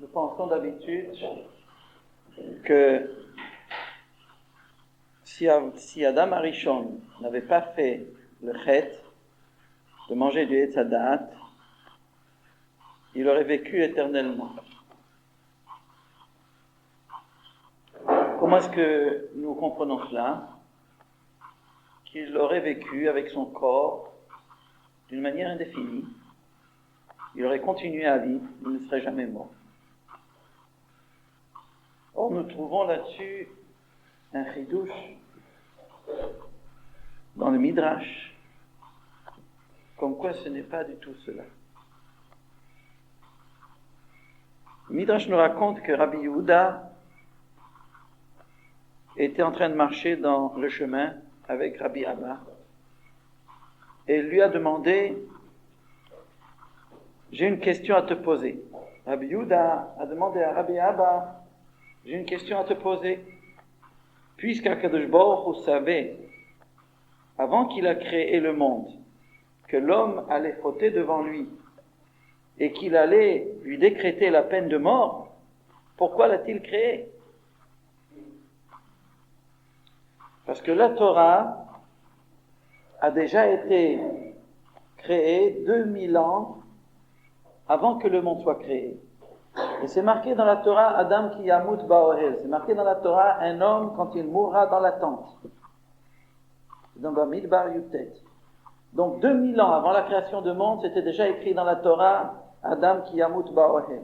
Nous pensons d'habitude que si Adam Arishon n'avait pas fait le chet de manger du Etz Hadaat, il aurait vécu éternellement. Comment est-ce que nous comprenons cela? Qu'il aurait vécu avec son corps d'une manière indéfinie. Il aurait continué à vivre, il ne serait jamais mort. Or, nous trouvons là-dessus un chidouche dans le Midrash, comme quoi ce n'est pas du tout cela. Le Midrash nous raconte que Rabbi Yehuda était en train de marcher dans le chemin avec Rabbi Abba et il lui a demandé: j'ai une question à te poser. Rabbi Yehuda a demandé à Rabbi Abba: j'ai une question à te poser. Puisqu'Akadosh Baruch Hu savait, avant qu'il a créé le monde, que l'homme allait fauter devant lui et qu'il allait lui décréter la peine de mort, pourquoi l'a-t-il créé? Parce que la Torah a déjà été créée 2000 ans avant que le monde soit créé. Et c'est marqué dans la Torah, Adam ki yamut ba'ohel. C'est marqué dans la Torah, un homme quand il mourra dans la tente. C'est dans Bamidbar Yutet. Donc 2000 ans avant la création du monde, c'était déjà écrit dans la Torah, Adam ki yamut ba'ohel.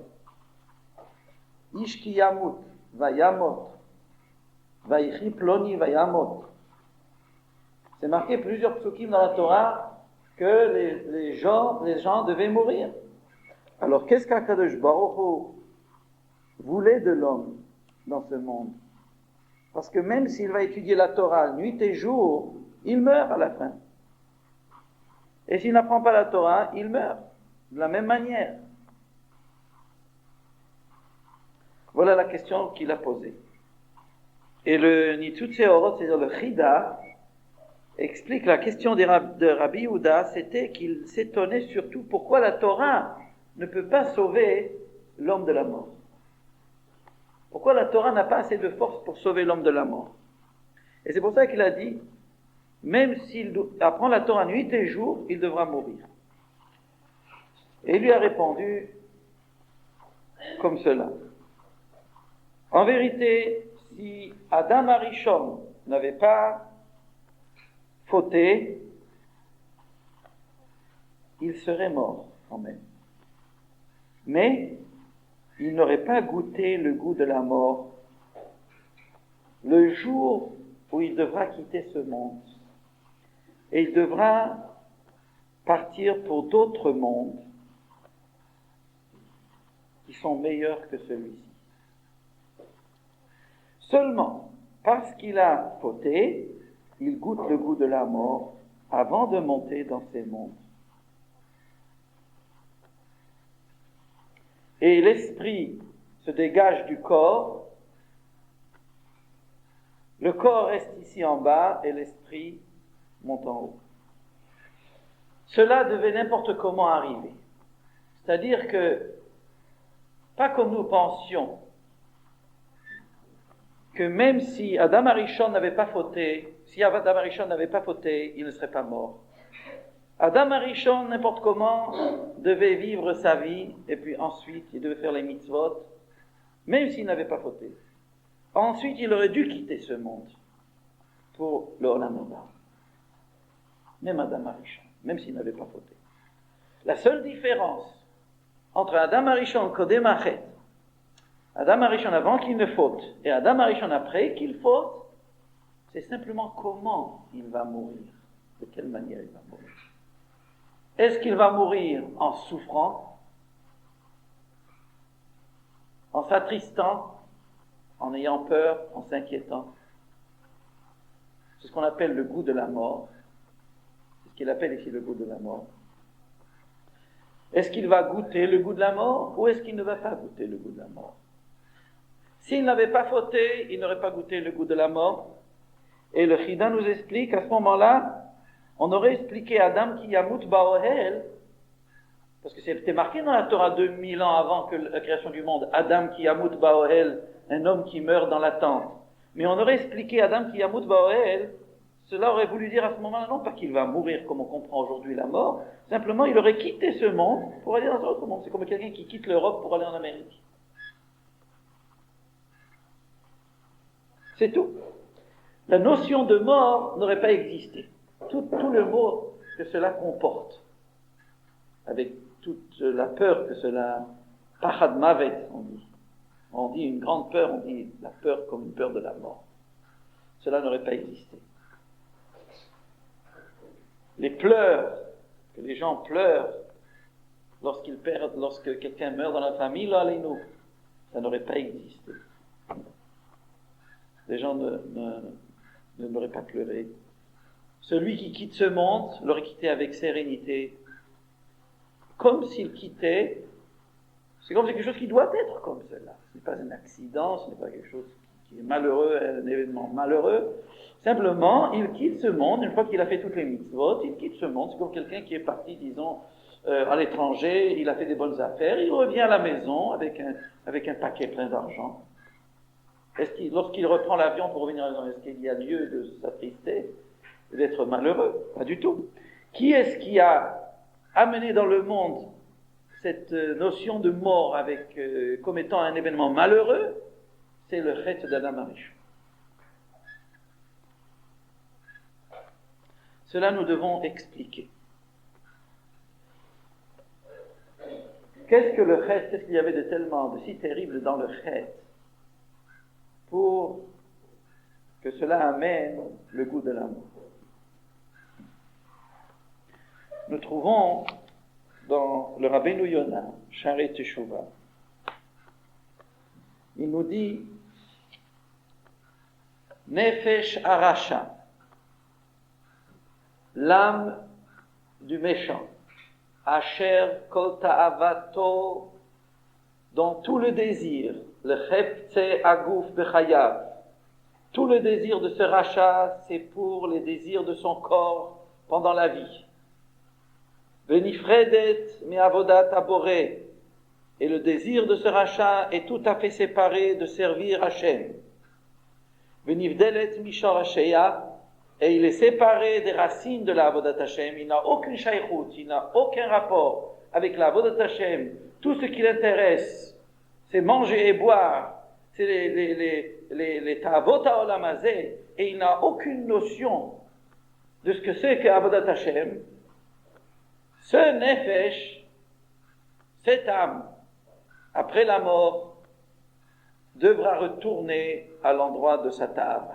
Ish ki yamut vayamot. Vayichi ploni vayamot. C'est marqué plusieurs psukim dans la Torah que les gens devaient mourir. Alors, qu'est-ce qu'Akadosh Baruch Hu voulait de l'homme dans ce monde? Parce que même s'il va étudier la Torah nuit et jour, il meurt à la fin. Et s'il n'apprend pas la Torah, il meurt de la même manière. Voilà la question qu'il a posée. Et le Nitzutz Seorot, c'est-à-dire le Chida, explique la question de Rabbi Yehuda, c'était qu'il s'étonnait surtout pourquoi la Torah ne peut pas sauver l'homme de la mort. Pourquoi la Torah n'a pas assez de force pour sauver l'homme de la mort? Et c'est pour ça qu'il a dit, même s'il apprend la Torah nuit et jour, il devra mourir. Et il lui a répondu comme cela. En vérité, si Adam Arishon n'avait pas fauté, il serait mort quand même. Mais il n'aurait pas goûté le goût de la mort le jour où il devra quitter ce monde. Et il devra partir pour d'autres mondes qui sont meilleurs que celui-ci. Seulement, parce qu'il a fauté, il goûte le goût de la mort avant de monter dans ces mondes. Et l'esprit se dégage du corps, le corps reste ici en bas et l'esprit monte en haut. Cela devait n'importe comment arriver. C'est-à-dire que, pas comme nous pensions, que même si Adam Arishon n'avait pas fauté, il ne serait pas mort. Adam Arishon, n'importe comment, devait vivre sa vie, et puis ensuite, il devait faire les mitzvot, même s'il n'avait pas fauté. Ensuite, il aurait dû quitter ce monde pour le Olam Haba. Même Adam Arishon, même s'il n'avait pas fauté. La seule différence entre Adam Arishon, Kodem Achet, Adam Arishon avant qu'il ne faute, et Adam Arishon après qu'il faute, c'est simplement comment il va mourir, de quelle manière il va mourir. Est-ce qu'il va mourir en souffrant, en s'attristant, en ayant peur, en s'inquiétant? C'est ce qu'on appelle le goût de la mort. C'est ce qu'il appelle ici le goût de la mort. Est-ce qu'il va goûter le goût de la mort ou est-ce qu'il ne va pas goûter le goût de la mort? S'il n'avait pas fauté, il n'aurait pas goûté le goût de la mort. Et le Chida nous explique, à ce moment-là, on aurait expliqué Adam ki yamut ba'ohel, parce que c'était marqué dans la Torah 2000 ans avant que la création du monde, Adam ki yamut ba'ohel, un homme qui meurt dans la tente. Mais on aurait expliqué Adam ki yamut ba'ohel, cela aurait voulu dire à ce moment-là, non pas qu'il va mourir comme on comprend aujourd'hui la mort, simplement il aurait quitté ce monde pour aller dans un autre monde. C'est comme quelqu'un qui quitte l'Europe pour aller en Amérique. C'est tout. La notion de mort n'aurait pas existé. Tout le mot que cela comporte, avec toute la peur que cela, pachad mavet, on dit. On dit une grande peur, on dit la peur comme une peur de la mort. Cela n'aurait pas existé. Les pleurs, que les gens pleurent lorsque quelqu'un meurt dans la famille, là, les nous, ça n'aurait pas existé. Les gens n'auraient pas pleuré. Celui qui quitte ce monde l'aurait quitté avec sérénité, comme s'il quittait. C'est comme quelque chose qui doit être comme cela. Ce n'est pas un accident, ce n'est pas quelque chose qui est malheureux, un événement malheureux. Simplement, il quitte ce monde, une fois qu'il a fait toutes les mitzvot, il quitte ce monde. C'est comme quelqu'un qui est parti, disons, à l'étranger, il a fait des bonnes affaires, il revient à la maison avec un paquet plein d'argent. Lorsqu'il reprend l'avion pour revenir à la maison, est-ce qu'il y a lieu de s'attrister, d'être malheureux? Pas du tout. Qui est-ce qui a amené dans le monde cette notion de mort comme étant un événement malheureux? C'est le chet d'Adam Arishon. Cela nous devons expliquer. Qu'est-ce que le chet? Qu'est-ce qu'il y avait de si terrible dans le chet pour que cela amène le goût de l'amour? Nous trouvons dans le Rabbeinu Yonah, Shaarei Teshuvah, il nous dit Nefesh Arasha, l'âme du méchant, Asher Kol Ta'avato, dont tout le désir, le Cheptze Aguf Bechayav, tout le désir de ce rachat, c'est pour les désirs de son corps pendant la vie. Venifredet me'avodat aboré, et le désir de ce rachat est tout à fait séparé de servir Hachem. Venivdelet mishor Hasheya, et il est séparé des racines de la avodat Hashem. Il n'a aucune shaykhout, il n'a aucun rapport avec la avodat Hashem. Tout ce qui l'intéresse, c'est manger et boire, c'est les ta'avot ha'olam hazeh, et il n'a aucune notion de ce que c'est que avodat Hashem. Ce nefesh, cette âme, après la mort, devra retourner à l'endroit de sa table.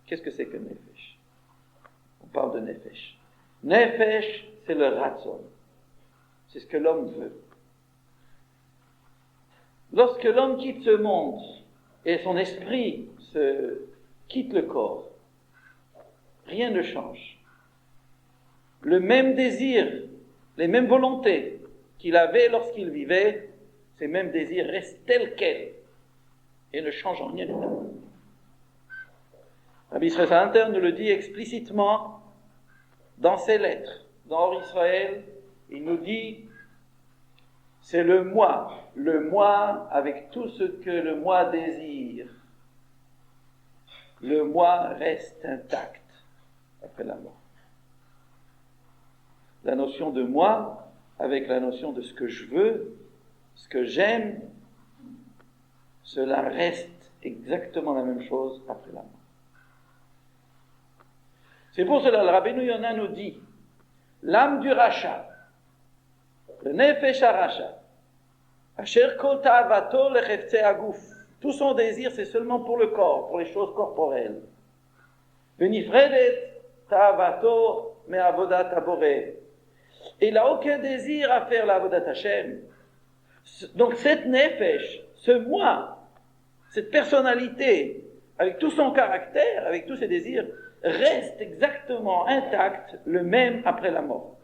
Qu'est-ce que c'est que nefesh? On parle de nefesh. Nefesh, c'est le ratzon. C'est ce que l'homme veut. Lorsque l'homme quitte ce monde et son esprit quitte le corps, rien ne change. Le même désir, les mêmes volontés qu'il avait lorsqu'il vivait, ces mêmes désirs restent tels quels et ne changent en rien du tout. Rabbi Israël Salanter nous le dit explicitement dans ses lettres. Dans Or Israël, il nous dit c'est le moi avec tout ce que le moi désire. Le moi reste intact après la mort. La notion de moi avec la notion de ce que je veux, ce que j'aime, cela reste exactement la même chose après la mort. C'est pour cela que le Rabbeinu Yonah nous dit l'âme du rachat, le nefesh haracha, asher kol ta'avato lecheftzei aguf, tout son désir c'est seulement pour le corps, pour les choses corporelles. Venifredet ta'avato me'avodat haboré. Et il n'a aucun désir à faire la avodat Hashem. Donc cette nefesh, ce moi, cette personnalité, avec tout son caractère, avec tous ses désirs, reste exactement intact, le même après la mort.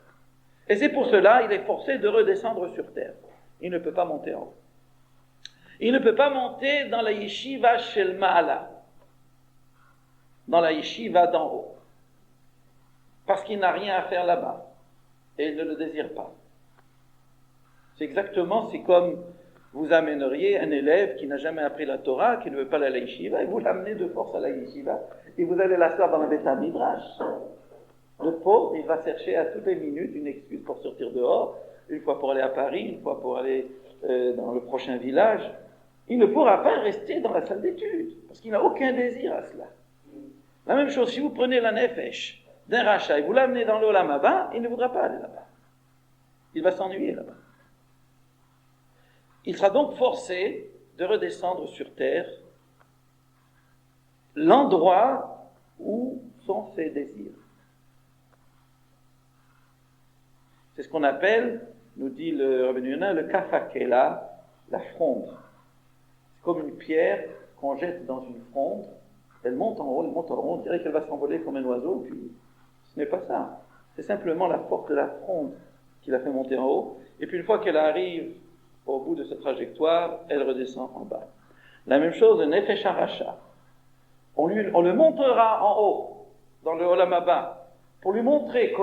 Et c'est pour cela qu'il est forcé de redescendre sur terre. Il ne peut pas monter en haut. Il ne peut pas monter dans la yeshiva shel ma'ala, dans la yeshiva d'en haut, parce qu'il n'a rien à faire là-bas. et il ne le désire pas. C'est comme vous amèneriez un élève qui n'a jamais appris la Torah, qui ne veut pas aller à la yeshiva, et vous l'amenez de force à la yeshiva, et vous allez l'asseoir dans le Beth Midrash. Le pauvre, il va chercher à toutes les minutes une excuse pour sortir dehors, une fois pour aller à Paris, une fois pour aller dans le prochain village. Il ne pourra pas rester dans la salle d'études, parce qu'il n'a aucun désir à cela. La même chose, si vous prenez la nefesh d'un rachat et vous l'amenez dans l'olam haba, il ne voudra pas aller là-bas. Il va s'ennuyer là-bas. Il sera donc forcé de redescendre sur terre, l'endroit où sont ses désirs. C'est ce qu'on appelle, nous dit le Rabbeinu Yonah, le kafakela, la fronde. C'est comme une pierre qu'on jette dans une fronde, elle monte en haut, on dirait qu'elle va s'envoler comme un oiseau, puis ce n'est pas ça. C'est simplement la force de la fronde qui la fait monter en haut, et puis une fois qu'elle arrive au bout de sa trajectoire, elle redescend en bas. La même chose, le nefesh haracha. On le montrera en haut, dans le olam haba, pour lui montrer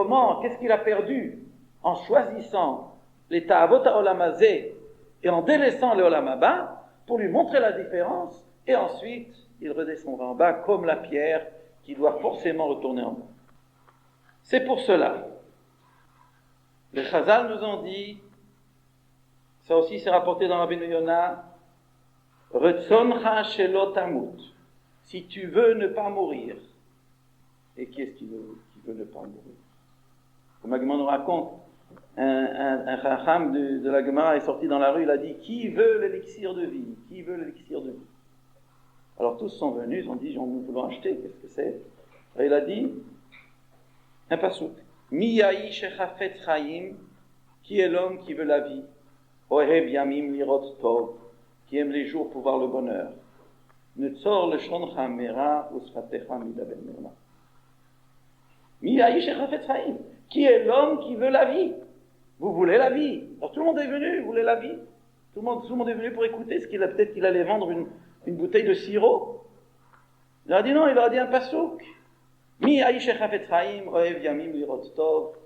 qu'est-ce qu'il a perdu en choisissant les ta'avot ha'olam hazeh et en délaissant le olam haba, pour lui montrer la différence, et ensuite, il redescendra en bas comme la pierre qui doit forcément retourner en bas. C'est pour cela. Les Chazal nous ont dit, ça aussi c'est rapporté dans Rabbeinu Yonah, Retzoncha shelo tamut. Si tu veux ne pas mourir. Et qui est-ce qui veut ne pas mourir? Comme la Gemara nous raconte, un chacham de la Gemara est sorti dans la rue, il a dit, qui veut l'élixir de vie? Qui veut l'élixir de vie? Alors tous sont venus, ils ont dit, nous voulons acheter, qu'est-ce que c'est? Et il a dit, un pasouk, Mi ya'ish echafet chaim, qui est l'homme qui veut la vie? Ohev yamim lirot tov, qui aime les jours pour voir le bonheur. Netzor leshoncha mera usfatecha midaber merma. Mi ya'ish echafet chaim, qui est l'homme qui veut la vie? Vous voulez la vie? Alors tout le monde est venu, vous voulez la vie? Tout le monde est venu pour écouter ce peut-être qu'il allait vendre une bouteille de sirop. Il a dit non, il leur a dit un pasouk. Mi haïsh echafet chaim, oev yamim lirot tov,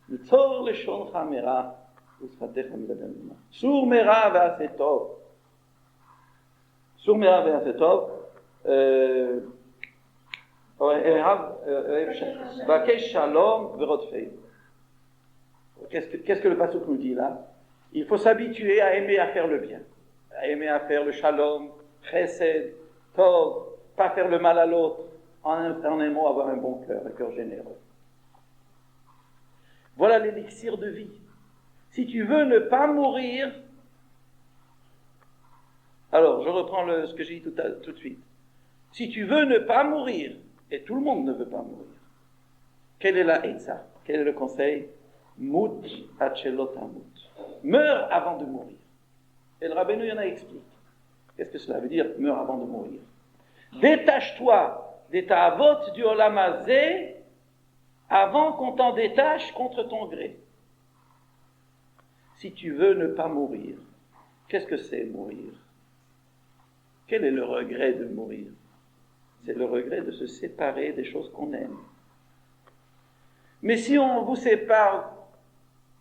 nitzor leshoncha mera, usfatecha midaber mera. Sur mera ve'aseh tov. Sur mera ve'aseh tov, vakesh shalom ve'rodfei. Qu'est-ce que le pasouk nous dit là? Il faut s'habituer à aimer à faire le bien, à aimer à faire le shalom, chesed, tov, pas faire le mal à l'autre, en aimant avoir un bon cœur, un cœur généreux. Voilà l'élixir de vie. Si tu veux ne pas mourir, alors je reprends ce que j'ai dit tout de suite. Si tu veux ne pas mourir, et tout le monde ne veut pas mourir, quelle est la etza? Quel est le conseil? Mut achelot amut. Meurs avant de mourir. Et le Rabbeinu Yonah explique. Qu'est-ce que cela veut dire, meurs avant de mourir? Détache-toi des ta'avot du olam hazeh avant qu'on t'en détache contre ton gré. Si tu veux ne pas mourir, qu'est-ce que c'est mourir? Quel est le regret de mourir? C'est le regret de se séparer des choses qu'on aime. Mais si on vous sépare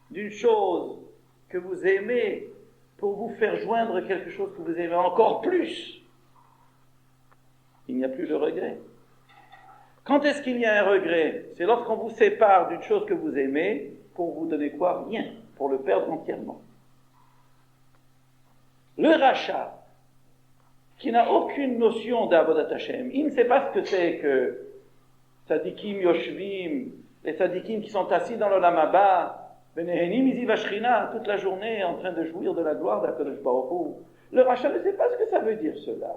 d'une chose que vous aimez pour vous faire joindre quelque chose que vous aimez encore plus, il n'y a plus de regret. Quand est-ce qu'il y a un regret? C'est lorsqu'on vous sépare d'une chose que vous aimez pour vous donner quoi? Rien, pour le perdre entièrement. Le rachat, qui n'a aucune notion d'Avodat Hashem, il ne sait pas ce que c'est que tzadikim yoshvim, les tzadikim qui sont assis dans l'olam haba, Benehenim iziv Ashrina, toute la journée en train de jouir de la gloire d'Akadosh Baruch Hu. Le rachat ne sait pas ce que ça veut dire cela.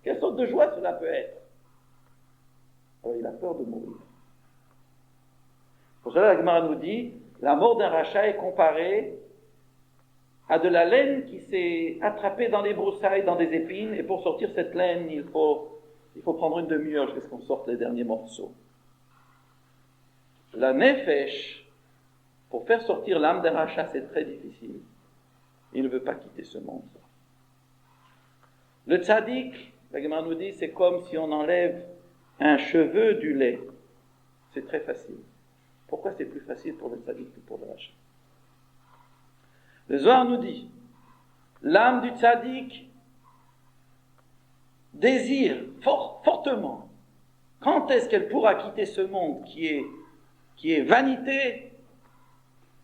Quelle sorte de joie cela peut être? Alors il a peur de mourir. Pour cela, la Gemara nous dit, la mort d'un rachat est comparée à de la laine qui s'est attrapée dans les broussailles, dans des épines, et pour sortir cette laine, il faut prendre une demi-heure jusqu'à ce qu'on sorte les derniers morceaux. La nefesh, pour faire sortir l'âme d'un rachat, c'est très difficile. Il ne veut pas quitter ce monde. Le tzaddik, la Gemara nous dit, c'est comme si on enlève un cheveu du lait. C'est très facile. Pourquoi c'est plus facile pour le tzaddik que pour le rachat? Le Zohar nous dit, l'âme du tzaddik désire fortement, quand est-ce qu'elle pourra quitter ce monde qui est vanité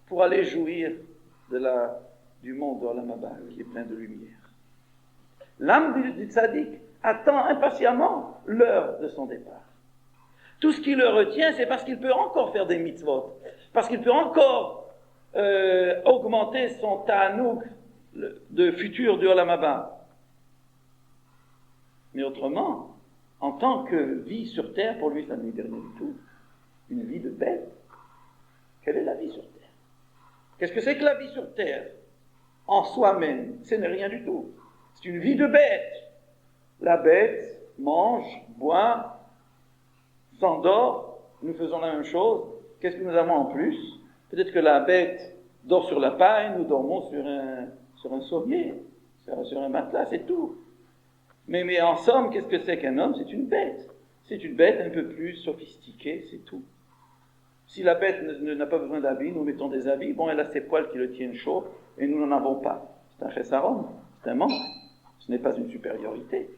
pour aller jouir du monde d'Olam Haba, qui est plein de lumière. L'âme du tzaddik attend impatiemment l'heure de son départ. Tout ce qui le retient, c'est parce qu'il peut encore faire des mitzvot, parce qu'il peut encore augmenter son ta'anouk de futur du Olam Haba. Mais autrement, en tant que vie sur terre, pour lui, ça ne lui dit rien du tout. Une vie de bête. Quelle est la vie sur terre? Qu'est-ce que c'est que la vie sur terre? En soi-même, ce n'est rien du tout. C'est une vie de bête. La bête mange, boit, s'endort, nous faisons la même chose. Qu'est-ce que nous avons en plus? Peut-être que la bête dort sur la paille, nous dormons sur un sommier, sur un matelas, c'est tout. Mais en somme, qu'est-ce que c'est qu'un homme? C'est une bête. C'est une bête un peu plus sophistiquée, c'est tout. Si la bête n'a pas besoin d'habits, nous mettons des habits. Bon, elle a ses poils qui le tiennent chaud, et nous n'en avons pas. C'est un chessaron, c'est un manque. Ce n'est pas une supériorité.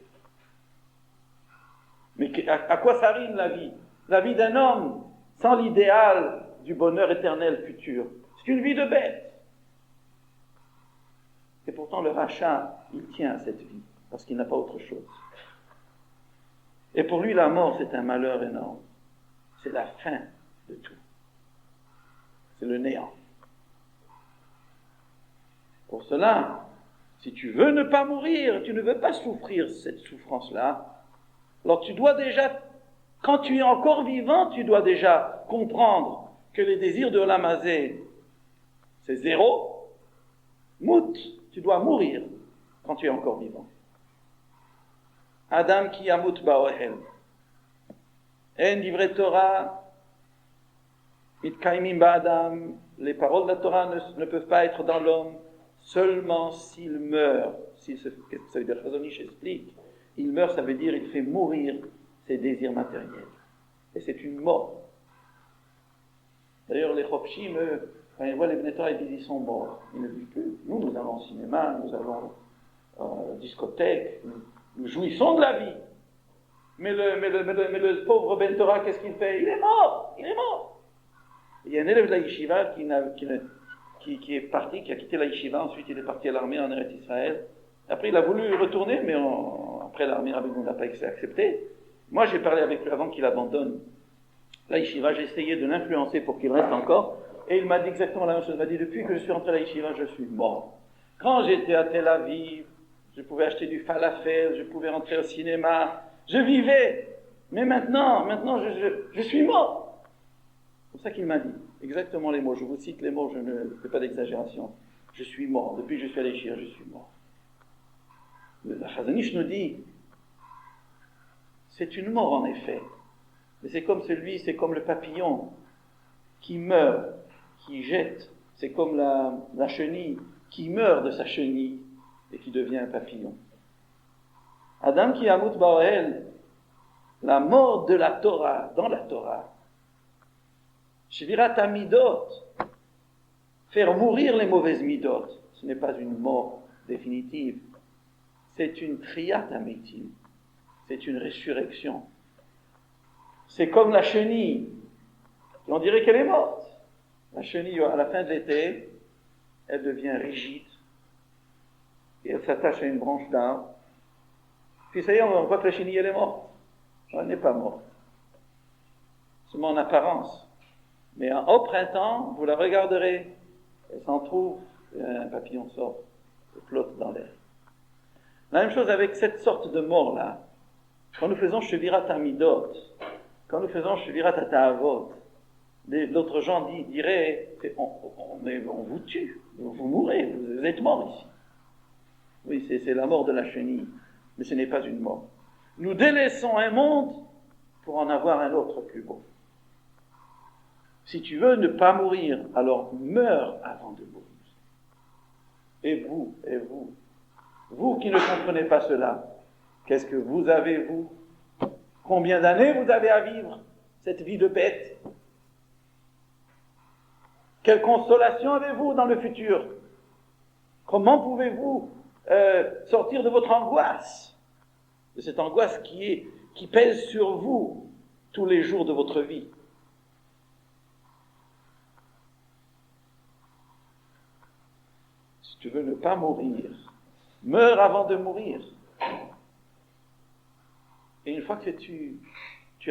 Mais à quoi ça rime la vie? La vie d'un homme sans l'idéal du bonheur éternel futur. C'est une vie de bête. Et pourtant le rachat, il tient à cette vie, parce qu'il n'a pas autre chose. Et pour lui, la mort, c'est un malheur énorme. C'est la fin de tout. C'est le néant. Pour cela, si tu veux ne pas mourir, tu ne veux pas souffrir cette souffrance-là, alors tu dois déjà, quand tu es encore vivant, tu dois déjà comprendre que les désirs de Olam Hazé, c'est zéro. Mout, tu dois mourir quand tu es encore vivant. Adam ki yamut ba'ohel. En divrei Torah mitkaimim ba'adam. Les paroles de la Torah ne peuvent pas être dans l'homme seulement s'il meurt. Ça veut dire, Chazon Ish explique, il meurt, ça veut dire il fait mourir ses désirs matériels. Et c'est une mort. D'ailleurs, les Chofshim, quand ils voient les Bnei Torah, ils disent ils sont morts. Ils ne vivent plus. Nous allons au cinéma, nous allons à la discothèque, nous jouissons de la vie. Mais le pauvre Ben Torah, qu'est-ce qu'il fait? Il est mort. Il y a un élève de la yeshiva qui est parti, qui a quitté la yeshiva, ensuite il est parti à l'armée en Eretz Israël. Après il a voulu retourner, mais après l'armée Rabbi n'a pas accepté. Moi j'ai parlé avec lui avant qu'il abandonne la yeshiva, j'ai essayé de l'influencer pour qu'il reste encore, et il m'a dit exactement la même chose. Il m'a dit, depuis que je suis rentré à la yeshiva, je suis mort. Quand j'étais à Tel Aviv, je pouvais acheter du falafel, je pouvais rentrer au cinéma, je vivais. Mais maintenant je suis mort. C'est pour ça qu'il m'a dit exactement les mots. Je vous cite les mots, je ne fais pas d'exagération. Je suis mort. Depuis que je suis allé chez je suis mort. Le Chazon Ish nous dit, c'est une mort en effet. Mais c'est comme le papillon qui meurt, qui jette. C'est comme la chenille qui meurt de sa chenille et qui devient un papillon. Adam ki yamut ba'ohel, la mort de la Torah, dans la Torah, Shvirat hamidot, faire mourir les mauvaises midot, ce n'est pas une mort définitive, c'est une triyat hamitim, c'est une résurrection. C'est comme la chenille, on dirait qu'elle est morte. La chenille, à la fin de l'été, elle devient rigide, et elle s'attache à une branche d'arbre, puis ça y est, on voit que la chenille, elle est morte. Elle n'est pas morte. Seulement en apparence. Mais au printemps, vous la regarderez, elle s'en trouve, et un papillon sort, et flotte dans l'air. La même chose avec cette sorte de mort-là. Quand nous faisons Shvirat hamidot, quand nous faisons Shvirat hata'avot, d'autres gens diraient, on vous tue, vous mourrez, vous êtes mort ici. Oui, c'est la mort de la chenille, mais ce n'est pas une mort. Nous délaissons un monde pour en avoir un autre plus beau. Si tu veux ne pas mourir, alors meurs avant de mourir. Et vous qui ne comprenez pas cela, qu'est-ce que vous avez, vous? Combien d'années vous avez à vivre cette vie de bête? Quelle consolation avez-vous dans le futur? Comment pouvez-vous sortir de votre angoisse, de cette angoisse qui pèse sur vous tous les jours de votre vie? Si tu veux ne pas mourir, meurs avant de mourir. Et une fois que tu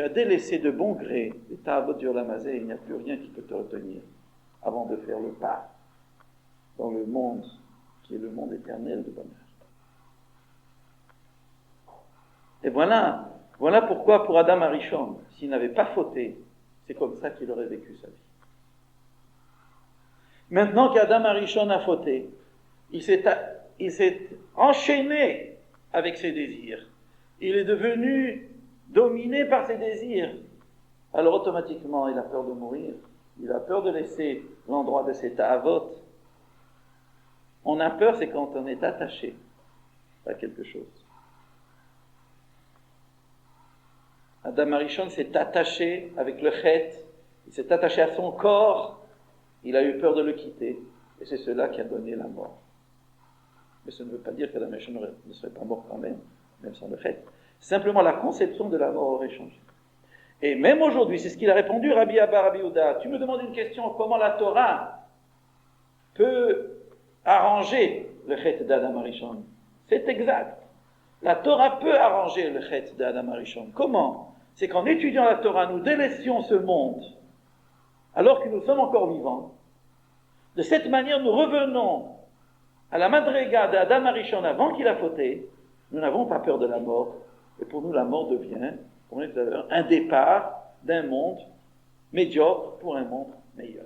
as délaissé de bon gré ta avodur lamazé, il n'y a plus rien qui peut te retenir avant de faire le pas dans le monde qui est le monde éternel de bonheur. Et voilà pourquoi pour Adam Arishon, s'il n'avait pas fauté, c'est comme ça qu'il aurait vécu sa vie. Maintenant qu'Adam Arishon a fauté, il s'est enchaîné avec ses désirs. Il est devenu dominé par ses désirs. Alors automatiquement, il a peur de mourir. Il a peur de laisser l'endroit de ses ta'avot. On a peur, c'est quand on est attaché à quelque chose. Adam Arishon s'est attaché avec le chet, il s'est attaché à son corps, il a eu peur de le quitter, et c'est cela qui a donné la mort. Mais ça ne veut pas dire qu'Adam Arishon ne serait pas mort quand même sans le chet. Simplement la conception de la mort aurait changé. Et même aujourd'hui, c'est ce qu'il a répondu Rabbi Abba, Rabbi Yehuda. Tu me demandes une question, comment la Torah peut arranger le chet d'Adam Arishon? C'est exact. La Torah peut arranger le chet d'Adam Arishon. Comment? C'est qu'en étudiant la Torah, nous délaissions ce monde alors que nous sommes encore vivants. De cette manière, nous revenons à la madriga d'Adam Arishon avant qu'il a fauté. Nous n'avons pas peur de la mort. Et pour nous, la mort devient, comme on dit tout à l'heure, un départ d'un monde médiocre pour un monde meilleur.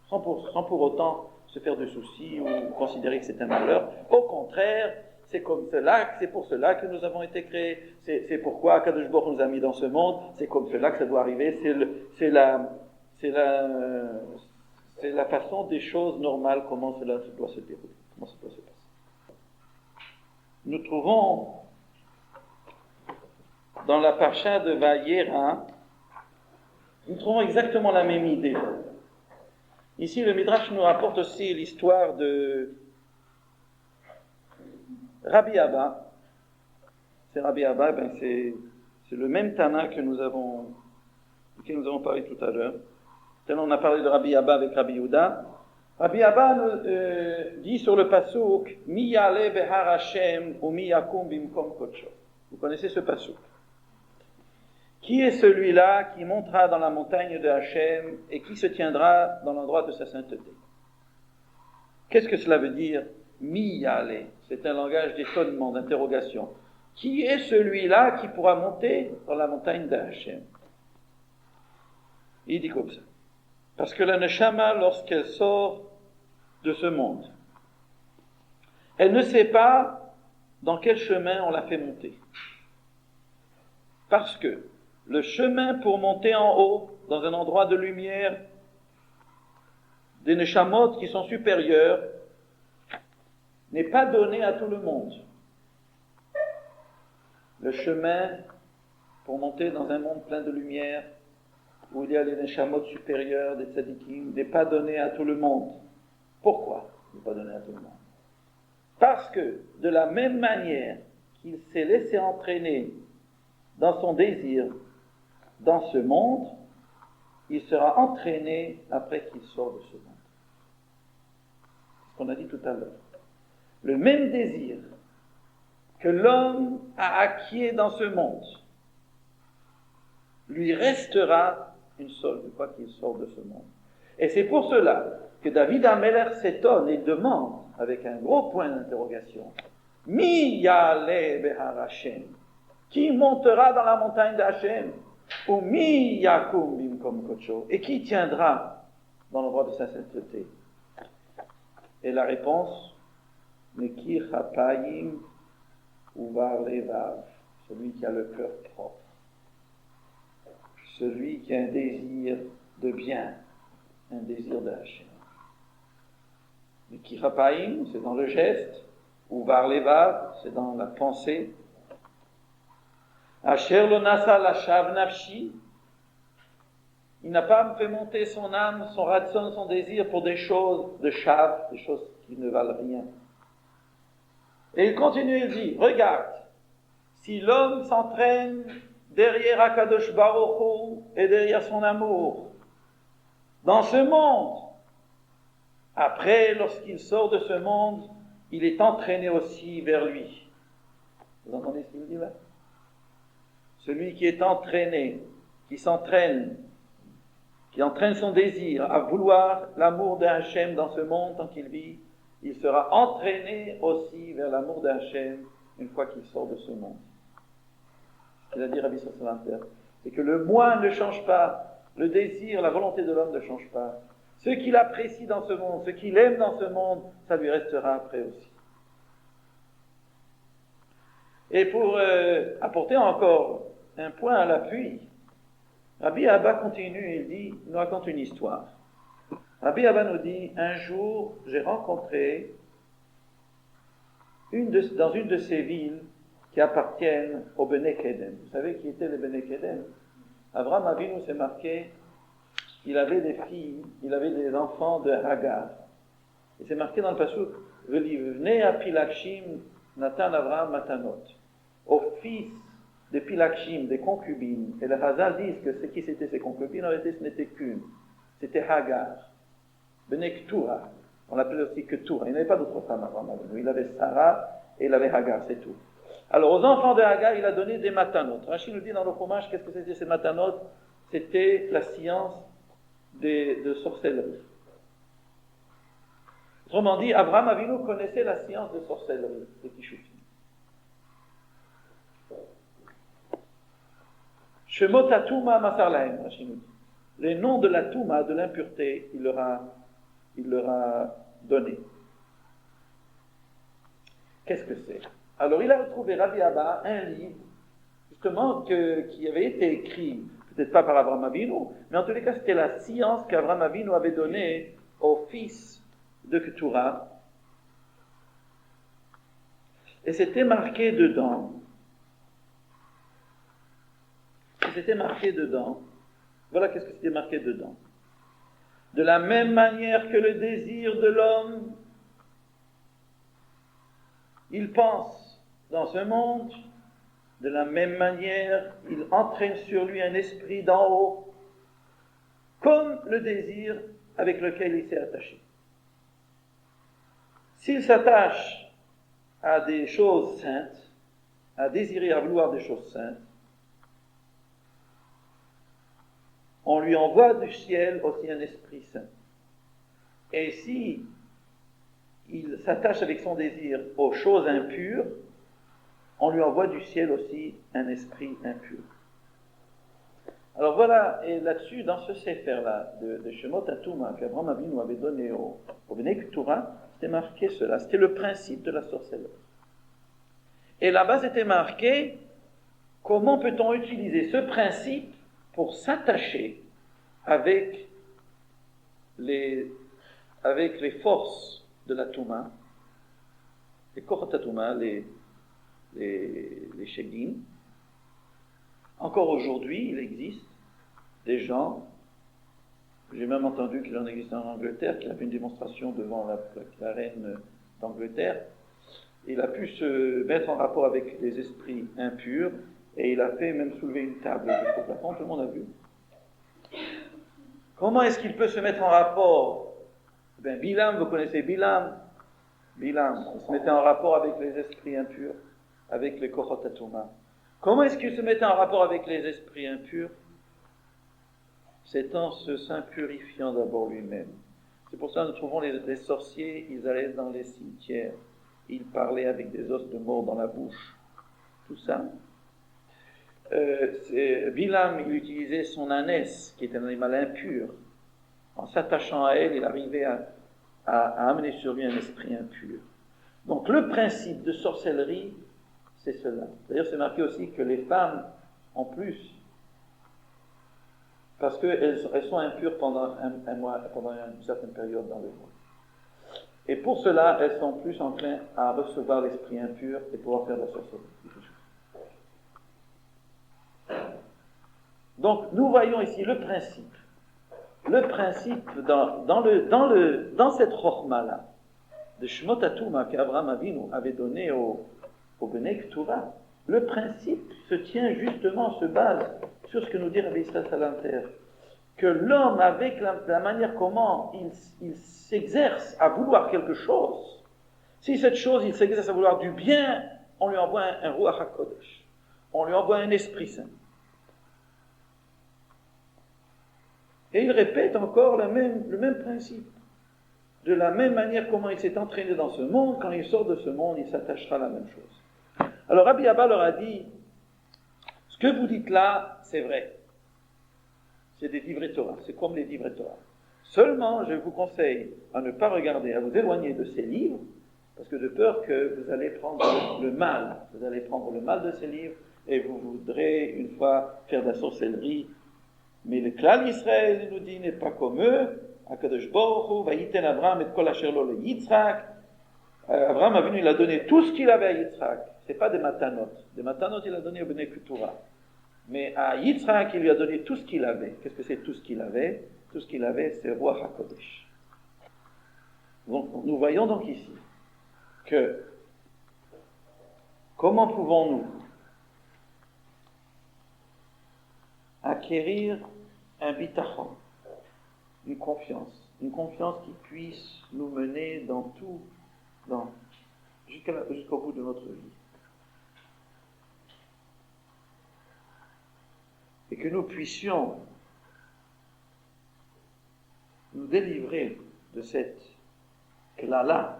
Sans pour autant se faire de soucis ou considérer que c'est un malheur. Au contraire, c'est pour cela que nous avons été créés. C'est pourquoi Kadosh Baruch nous a mis dans ce monde. C'est comme cela que ça doit arriver. C'est la façon des choses normales, comment cela doit se dérouler, comment ça doit se passer. Nous trouvons dans la parasha de Vayera, nous trouvons exactement la même idée. Ici, le Midrash nous rapporte aussi l'histoire de Rabbi Abba. C'est Rabbi Abba, c'est le même Tana duquel nous avons parlé tout à l'heure. On a parlé de Rabbi Abba avec Rabbi Yehuda. Rabbi Abba dit sur le pasuk Mi yale behar Hashem ou mi yakum bimkom kodsho. Vous connaissez ce pasuk. Qui est celui-là qui montera dans la montagne de Hachem et qui se tiendra dans l'endroit de sa sainteté? Qu'est-ce que cela veut dire? Mi yale. C'est un langage d'étonnement, d'interrogation. Qui est celui-là qui pourra monter dans la montagne de Hachem? Il dit comme ça. Parce que la neshama, lorsqu'elle sort de ce monde, elle ne sait pas dans quel chemin on l'a fait monter. Parce que le chemin pour monter en haut, dans un endroit de lumière, des neshamot qui sont supérieurs, n'est pas donné à tout le monde. Le chemin pour monter dans un monde plein de lumière, où il y a les neshamot supérieurs, des tzadikim, n'est pas donné à tout le monde. Pourquoi il n'est pas donné à tout le monde? Parce que, de la même manière qu'il s'est laissé entraîner dans son désir, dans ce monde, il sera entraîné après qu'il sort de ce monde. C'est ce qu'on a dit tout à l'heure. Le même désir que l'homme a acquis dans ce monde lui restera une seule fois qu'il sort de ce monde. Et c'est pour cela que David Ameler s'étonne et demande, avec un gros point d'interrogation, Mi yale behar Hashem, qui montera dans la montagne d'Hachem, ou mi yakum bimkom kodsho, et qui tiendra dans l'endroit de sa sainteté? Et la réponse, Mekir hapayim uvar levav, celui qui a le cœur propre, celui qui a un désir de bien, un désir de Hachem. Mekir hapayim, c'est dans le geste, uvar levav, c'est dans la pensée. Asher lo nasa lashav nafshi, Il n'a pas fait monter son âme, son ratson, son désir pour des choses de chav, des choses qui ne valent rien. Et il continue, il dit, regarde, si l'homme s'entraîne derrière Akadosh Baruch Hu et derrière son amour, dans ce monde, après, lorsqu'il sort de ce monde, il est entraîné aussi vers lui. Vous entendez ce qu'il dit là? Celui qui est entraîné, qui s'entraîne, qui entraîne son désir à vouloir l'amour d'un Hachem dans ce monde tant qu'il vit, il sera entraîné aussi vers l'amour d'un Hachem une fois qu'il sort de ce monde. Ce qu'il a dit Rabbi Sallallahu alayhi wa sallam, c'est que le moi ne change pas, le désir, la volonté de l'homme ne change pas. Ce qu'il apprécie dans ce monde, ce qu'il aime dans ce monde, ça lui restera après aussi. Et pour apporter encore un point à l'appui, Rabbi Abba continue, il dit, il nous raconte une histoire. Rabbi Abba nous dit, un jour, j'ai rencontré dans une de ces villes qui appartiennent au Bnei Kedem. Vous savez qui étaient les Bnei Kedem? Abraham Avinu, c'est marqué, il avait des filles, il avait des enfants de Hagar. Et c'est marqué dans le pasuk, V'livnei apilakshim natan Abraham matanot. Au fils des pilakshim, des concubines. Et les Chazal disent que ce qui c'était ces concubines, en réalité ce n'était qu'une. C'était Hagar. Bnei Ketura. On l'appelait aussi Ketura. Il n'avait pas d'autre femme Abraham Avinu. Il avait Sarah et il avait Hagar, c'est tout. Alors aux enfants de Hagar, il a donné des matanot. Rachid nous dit dans le fromage, qu'est-ce que c'était ces matanot? C'était la science de sorcellerie. Autrement dit, Abraham Avinu connaissait la science de sorcellerie, de Kishufim. Shemot Touma Masar Lahem, Rachid nous dit. Les noms de la Touma, de l'impureté, il leur a donné. Qu'est-ce que c'est? Alors il a retrouvé Rabbi Abba un livre, justement, qui avait été écrit, peut-être pas par Abraham Avinu, mais en tous les cas c'était la science qu'Abraham Avinu avait donnée au fils de Ketura. Et c'était marqué dedans. Voilà qu'est-ce que c'était marqué dedans. De la même manière que le désir de l'homme, il pense dans ce monde, de la même manière, il entraîne sur lui un esprit d'en haut, comme le désir avec lequel il s'est attaché. S'il s'attache à des choses saintes, à désirer, à vouloir des choses saintes, on lui envoie du ciel aussi un esprit saint. Et si il s'attache avec son désir aux choses impures, on lui envoie du ciel aussi un esprit impur. Alors voilà, et là-dessus, dans ce sefer-là, de Shemot Touma, qu'Abraham Avinu avait donné au Bnei Ketura, c'était marqué cela, c'était le principe de la sorcellerie. Et là-bas, c'était marqué, comment peut-on utiliser ce principe pour s'attacher avec les forces de la Touma, les Kochot Touma, les Shedim. Encore aujourd'hui, il existe des gens, j'ai même entendu qu'il en existe en Angleterre, qui a fait une démonstration devant la reine d'Angleterre. Il a pu se mettre en rapport avec les esprits impurs, et il a fait même soulever une table jusqu'au plafond, tout le monde a vu. Comment est-ce qu'il peut se mettre en rapport? Bilam, vous connaissez Bilam? Bilam, il se mettait en rapport avec les esprits impurs, avec les Kochot Touma. Comment est-ce qu'il se mettait en rapport avec les esprits impurs? C'est en se s'impurifiant d'abord lui-même. C'est pour ça que nous trouvons les sorciers, ils allaient dans les cimetières, ils parlaient avec des os de mort dans la bouche. Tout ça. Bilam, il utilisait son ânesse, qui est un animal impur. En s'attachant à elle, il arrivait à amener sur lui un esprit impur. Donc le principe de sorcellerie, c'est cela. D'ailleurs, c'est marqué aussi que les femmes, en plus, parce qu'elles sont impures pendant un mois, pendant une certaine période dans le mois. Et pour cela, elles sont plus enclines à recevoir l'esprit impur et pouvoir faire de la sorcellerie. Donc, nous voyons ici le principe le principe dans cette chorma-là, de Shmot HaTouma qu'Abraham Avinu avait donné au Bnei K'tuva, le principe se base sur ce que nous dit Rabbi Israël Salanter, que l'homme, avec la manière comment il s'exerce à vouloir quelque chose, si cette chose, il s'exerce à vouloir du bien, on lui envoie un Ruach HaKodesh, on lui envoie un Esprit Saint. Et il répète encore le même principe. De la même manière comment il s'est entraîné dans ce monde, quand il sort de ce monde, il s'attachera à la même chose. Alors Rabbi Abba leur a dit, ce que vous dites là, c'est vrai. C'est des divrei Torah, c'est comme les divrei Torah. Seulement, je vous conseille à ne pas regarder, à vous éloigner de ces livres, parce que de peur que vous allez prendre le mal. Vous allez prendre le mal de ces livres, et vous voudrez une fois faire de la sorcellerie. Mais le Klal Israël, il nous dit, n'est pas comme eux. Akadosh Baruch Hu, Vayiten Abraham et Kol Asher Lo le Yitzhak. Abraham a venu, il a donné tout ce qu'il avait à Yitzhak. C'est pas des matanot. Des matanot, il a donné au Bnei Ketura. Mais à Yitzhak, il lui a donné tout ce qu'il avait. Qu'est-ce que c'est tout ce qu'il avait? Tout ce qu'il avait, c'est Ruach HaKodesh. Donc, nous voyons donc ici que comment pouvons-nous acquérir un bitachon, une confiance qui puisse nous mener jusqu'au bout de notre vie. Et que nous puissions nous délivrer de cette klala,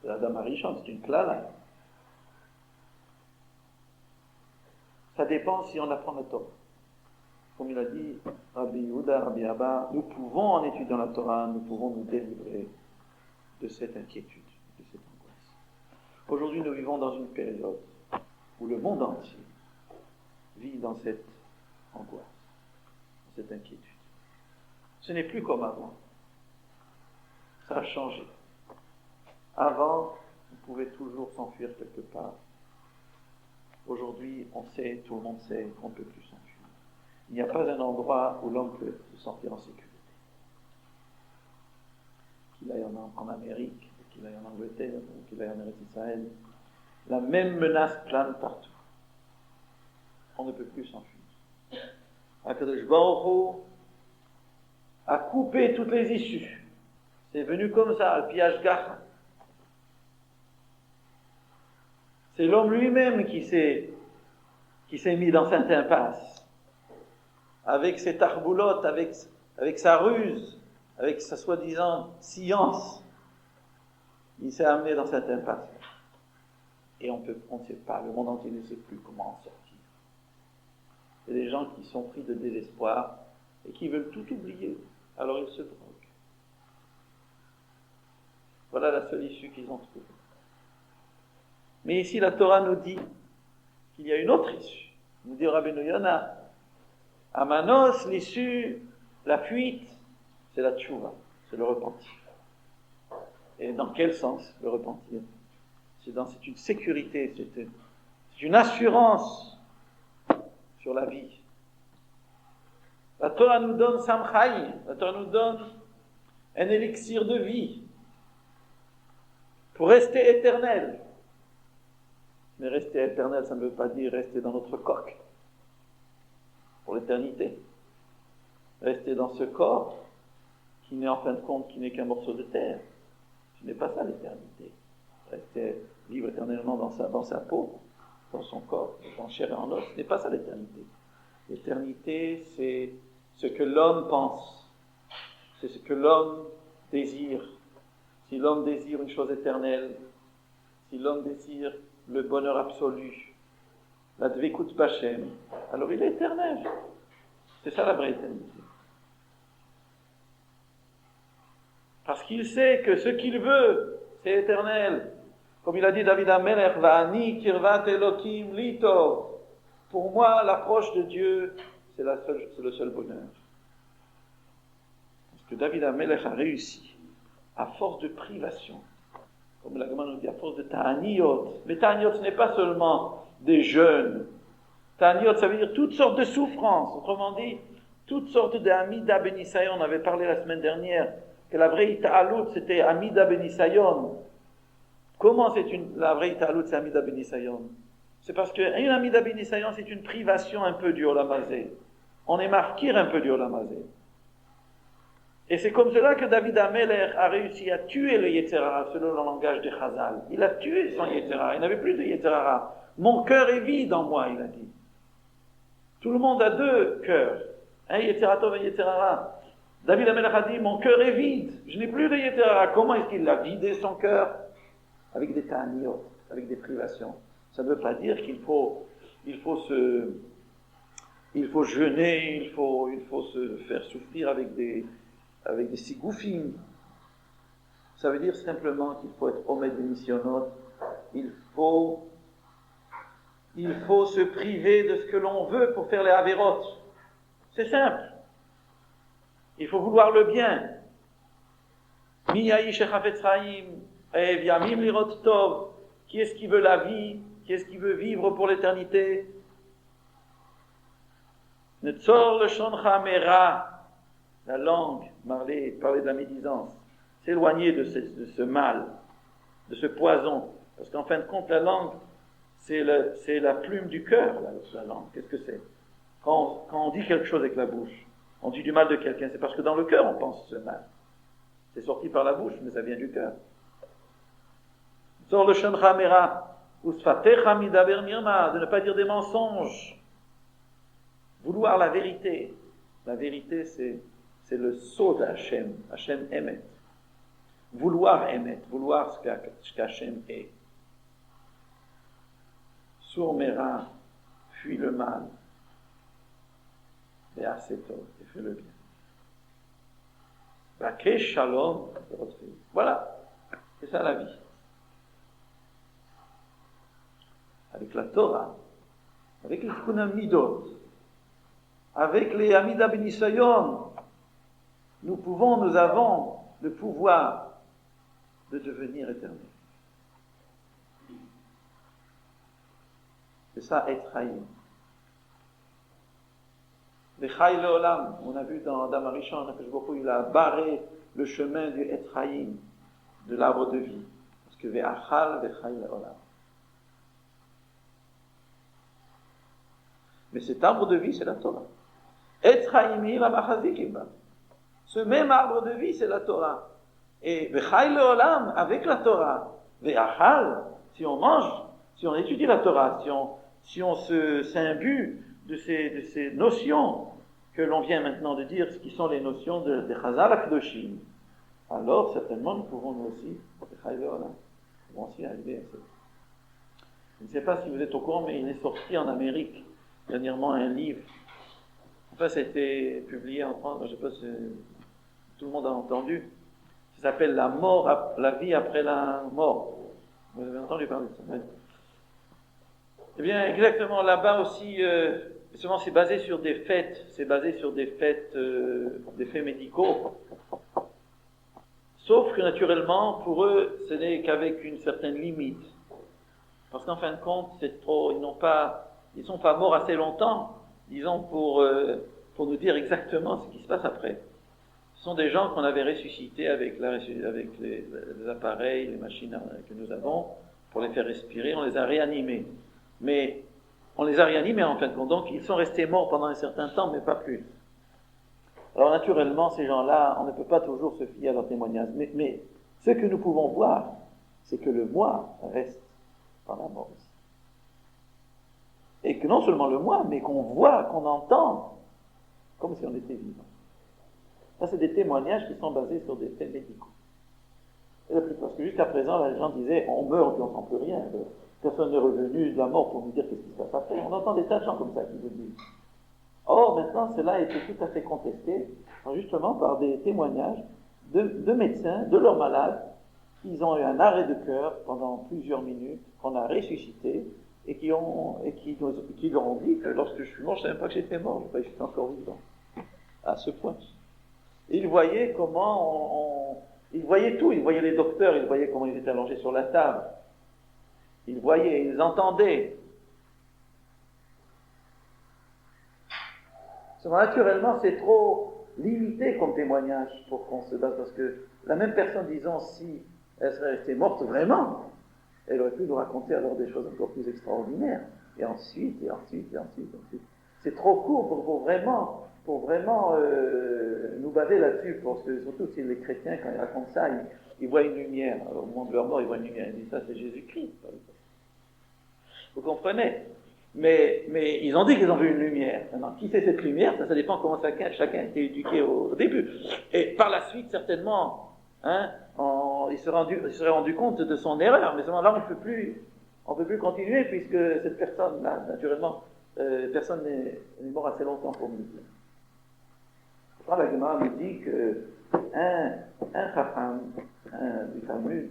de la Dame Arishon, c'est une klala. Ça dépend si on apprend la Torah. Comme il a dit Rabbi Yehuda, Rabbi Abba, nous pouvons, en étudiant la Torah, nous pouvons nous délivrer de cette inquiétude, de cette angoisse. Aujourd'hui, nous vivons dans une période où le monde entier vit dans cette angoisse, dans cette inquiétude. Ce n'est plus comme avant. Ça a changé. Avant, on pouvait toujours s'enfuir quelque part. Aujourd'hui, on sait, tout le monde sait qu'on ne peut plus s'enfuir. Il n'y a pas un endroit où l'homme peut se sentir en sécurité. Qu'il aille en Amérique, qu'il aille en Angleterre, ou qu'il aille en Eretz Israël, la même menace plane partout. On ne peut plus s'enfuir. Akadosh Baruch Hu a coupé toutes les issues. C'est venu comme ça, al pi hashgacha. C'est l'homme lui-même qui s'est mis dans cette impasse. Avec ses tarboulottes, avec sa ruse, avec sa soi-disant science, il s'est amené dans cette impasse. Et on ne sait pas, le monde entier ne sait plus comment en sortir. Il y a des gens qui sont pris de désespoir et qui veulent tout oublier, alors ils se droguent. Voilà la seule issue qu'ils ont trouvée. Mais ici, la Torah nous dit qu'il y a une autre issue. Nous dit Rabbeinu Yonah, à Manos, l'issue, la fuite, c'est la tchouva, c'est le repentir. Et dans quel sens le repentir? C'est une sécurité, c'est une assurance sur la vie. La Torah nous donne Samchaï, la Torah nous donne un élixir de vie pour rester éternel. Mais rester éternel, ça ne veut pas dire rester dans notre coque pour l'éternité. Rester dans ce corps qui n'est en fin de compte qui n'est qu'un morceau de terre. Ce n'est pas ça l'éternité. Rester vivre éternellement dans sa peau, dans son corps, en chair et en os, ce n'est pas ça l'éternité. L'éternité, c'est ce que l'homme pense, c'est ce que l'homme désire. Si l'homme désire une chose éternelle, si l'homme désire le bonheur absolu, la dvekut b'Hashem, alors il est éternel. C'est ça la vraie éternité. Parce qu'il sait que ce qu'il veut, c'est éternel. Comme il a dit David HaMelech, Va'ani kirvat Elokim lito. Pour moi, l'approche de Dieu, c'est le seul bonheur. Parce que David HaMelech a réussi, à force de privation, comme la Gemara nous dit, à force de ta'aniyot. Mais ta'aniyot, ce n'est pas seulement des jeûnes. Ta'aniyot, ça veut dire toutes sortes de souffrances. Autrement dit, toutes sortes d'Amida Benisayon. On avait parlé la semaine dernière que la vraie Ita'alut, c'était Amida Benisayon. Comment la vraie Ita'alut, c'est Amida Benisayon? C'est parce qu'une Amida Benisayon, c'est une privation un peu du Olam Hazé. On est marqué un peu du Olam Hazé. Et c'est comme cela que David Ameler a réussi à tuer le Yetzer Hara, selon le langage de Chazal. Il a tué son Yetzer Hara, il n'avait plus de Yetzer Hara. Mon cœur est vide en moi, il a dit. Tout le monde a deux cœurs, un Yetzer Tov et un Yetzer Hara. David Ameler a dit, mon cœur est vide, je n'ai plus de Yetzer Hara. Comment est-ce qu'il a vidé son cœur? Avec des ta'aniot, avec des privations. Ça ne veut pas dire qu'il faut jeûner, il faut se faire souffrir avec des sigoufim. Ça veut dire simplement qu'il faut être homme de missionnot. Il faut se priver de ce que l'on veut pour faire les avérotes. C'est simple. Il faut vouloir le bien. Mi ya'ish chafetz chaim, ev yamim lirot tov. Qui est-ce qui veut la vie? Qui est-ce qui veut vivre pour l'éternité? Netzor le shoncha mera. La langue, parler de la médisance, s'éloigner de ce mal, de ce poison. Parce qu'en fin de compte, la langue, c'est la plume du cœur, la langue. Qu'est-ce que c'est? Quand on dit quelque chose avec la bouche, on dit du mal de quelqu'un, c'est parce que dans le cœur, on pense ce mal. C'est sorti par la bouche, mais ça vient du cœur. Sors le shencha mera, usfatecha midaber mirma, de ne pas dire des mensonges. Vouloir la vérité. La vérité, c'est le sceau d'Hachem, Hachem Emet. Vouloir Emet, vouloir ce qu'Hachem est. Sour Mera, fuis le mal. Et Aseto, et fais le bien. Bakesh Shalom, voilà, c'est ça la vie. Avec la Torah, avec les Tikkun Midot, avec les Amida Benisayon, nous avons le pouvoir de devenir éternel. C'est ça, Etraïm. Les Chai Leolam, on a vu dans Damarishan, il a barré le chemin du Etraïm, de l'arbre de vie. Parce que Ve'achal, Ve'chai Leolam. Mais cet arbre de vie, c'est la Torah. Etraïmim amachazikim. Ce même arbre de vie, c'est la Torah. Et V'chai leolam, avec la Torah. Ve'achal, si on mange, si on étudie la Torah, si on s'imbue de ces notions que l'on vient maintenant de dire, ce qui sont les notions de Chazal HaKadoshim, alors certainement nous pouvons nous aussi, V'chai leolam, nous pouvons aussi arriver à ça. Je ne sais pas si vous êtes au courant, mais il est sorti en Amérique dernièrement un livre. Enfin, ça a été publié en France, je ne sais pas si tout le monde a entendu. Ça s'appelle la vie après la mort. Vous avez entendu parler de ça? Oui. Eh bien, exactement, là-bas aussi, justement, c'est basé sur des fêtes, des faits médicaux. Sauf que, naturellement, pour eux, ce n'est qu'avec une certaine limite. Parce qu'en fin de compte, c'est trop, ils ne sont pas morts assez longtemps, disons, pour nous dire exactement ce qui se passe après. Ce sont des gens qu'on avait ressuscités avec les appareils, les machines que nous avons, pour les faire respirer, on les a réanimés. Mais on les a réanimés en fin de compte, donc ils sont restés morts pendant un certain temps, mais pas plus. Alors naturellement, ces gens-là, on ne peut pas toujours se fier à leurs témoignages, mais ce que nous pouvons voir, c'est que le moi reste pendant la mort aussi. Et que non seulement le moi, mais qu'on voit, qu'on entend, comme si on était vivant. Ça, c'est des témoignages qui sont basés sur des faits médicaux. Parce que jusqu'à présent, les gens disaient, on meurt et on n'entend plus rien. Personne n'est revenu de la mort pour nous dire qu'est-ce qui se passe après. On entend des tas de gens comme ça qui le disent. Or, maintenant, cela a été tout à fait contesté, justement par des témoignages de médecins, de leurs malades, qui ont eu un arrêt de cœur pendant plusieurs minutes, qu'on a ressuscité, et qui leur ont dit que lorsque je suis mort, je ne savais pas que j'étais mort, je croyais que j'étais encore vivant. À ce point. Ils voyaient ils voyaient tout, ils voyaient les docteurs, ils voyaient comment ils étaient allongés sur la table. Ils voyaient, ils entendaient. Seulement, naturellement, c'est trop limité comme témoignage pour qu'on se base, parce que la même personne, disons, si elle serait restée morte vraiment, elle aurait pu nous raconter alors des choses encore plus extraordinaires. Et ensuite, et ensuite, et ensuite, et ensuite. C'est trop court pour vraiment nous baser là-dessus, parce que surtout si les chrétiens, quand ils racontent ça, ils voient une lumière. Alors, au moment de leur mort, ils voient une lumière. Ils disent ça, c'est Jésus-Christ. Vous comprenez? Mais ils ont dit qu'ils ont vu une lumière. Maintenant, qui c'est cette lumière? Ça dépend comment chacun a été éduqué au début. Et par la suite, certainement, il serait rendu compte de son erreur. Mais seulement là, on peut plus continuer, puisque cette personne-là, naturellement, personne n'est mort assez longtemps pour nous dire. La Gemara nous dit que un Chacham, du Talmud,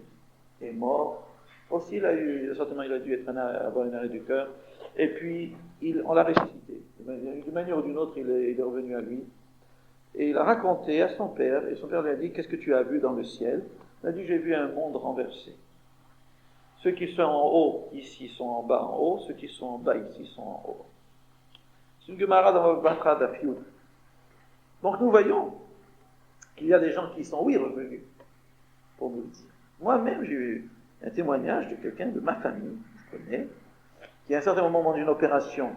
est mort. Aussi, certainement, il a dû avoir une arrêt du cœur. Et puis, on l'a ressuscité. D'une manière ou d'une autre, il est revenu à lui. Et il a raconté à son père, et son père lui a dit, qu'est-ce que tu as vu dans le ciel? Il a dit, j'ai vu un monde renversé. Ceux qui sont en haut, ici, sont en bas, en haut. Ceux qui sont en bas, ici, sont en haut. C'est une Gemara dans le Batra d'Afioud. Donc, nous voyons qu'il y a des gens qui sont, oui, revenus, pour nous le dire. Moi-même, j'ai eu un témoignage de quelqu'un de ma famille, que je connais, qui à un certain moment d'une opération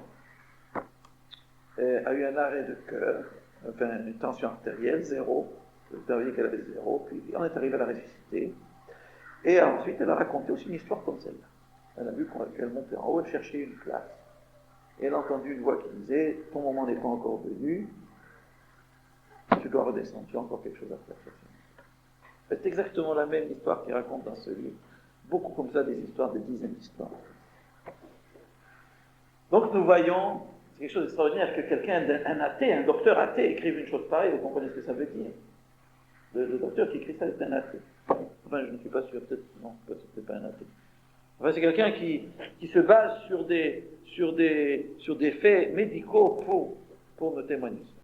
a eu un arrêt de cœur, enfin une tension artérielle, 0, le docteur a dit qu'elle avait 0, puis on est arrivé à la ressusciter, et ensuite elle a raconté aussi une histoire comme celle-là. Elle a vu qu'elle montait en haut, elle cherchait une place, et elle a entendu une voix qui disait, ton moment n'est pas encore venu, tu dois redescendre, tu as encore quelque chose à faire. C'est exactement la même histoire qu'il raconte dans ce livre. Beaucoup comme ça, des histoires, des dizaines d'histoires. Donc nous voyons, c'est quelque chose d'extraordinaire que quelqu'un, un athée, un docteur athée, écrive une chose pareille, vous comprenez ce que ça veut dire. Le docteur qui écrit ça est un athée. Enfin, je ne suis pas sûr, peut-être, non, peut-être pas un athée. Enfin, c'est quelqu'un qui se base sur des faits médicaux pour me témoigner.